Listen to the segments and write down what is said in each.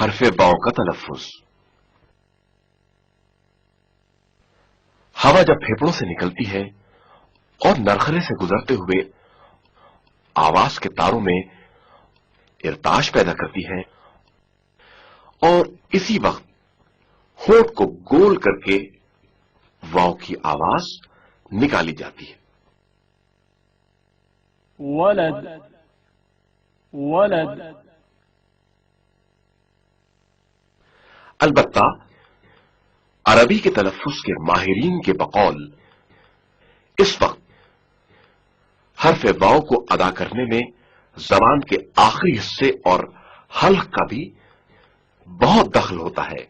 حرف واو کا تلفظ۔ ہوا جب پھیپڑوں سے نکلتی ہے اور نرخرے سے گزرتے ہوئے آواز کے تاروں میں ارتعاش پیدا کرتی ہے اور اسی وقت ہونٹ کو گول کر کے واو کی آواز نکالی جاتی ہے۔ ولد ولد۔ البتہ عربی کے تلفظ کے ماہرین کے بقول اس وقت حرف واو کو ادا کرنے میں زبان کے آخری حصے اور حلق کا بھی بہت دخل ہوتا ہے،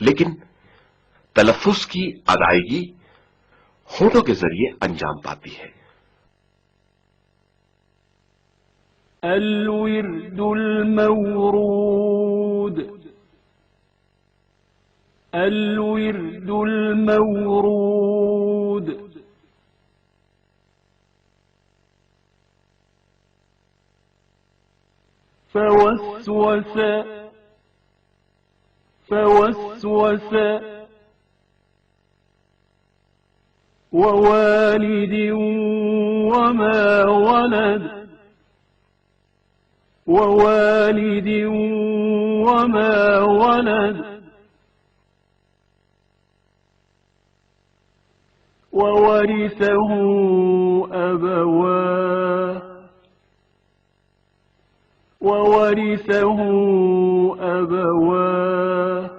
لیکن تلفظ کی ادائیگی ہونٹوں کے ذریعے انجام پاتی ہے۔ الورد المورود الورد المورود۔ فوسوس فوسوس ووالد وما ولد ووالد وما ولد وورثه أبواه وورثه أبواه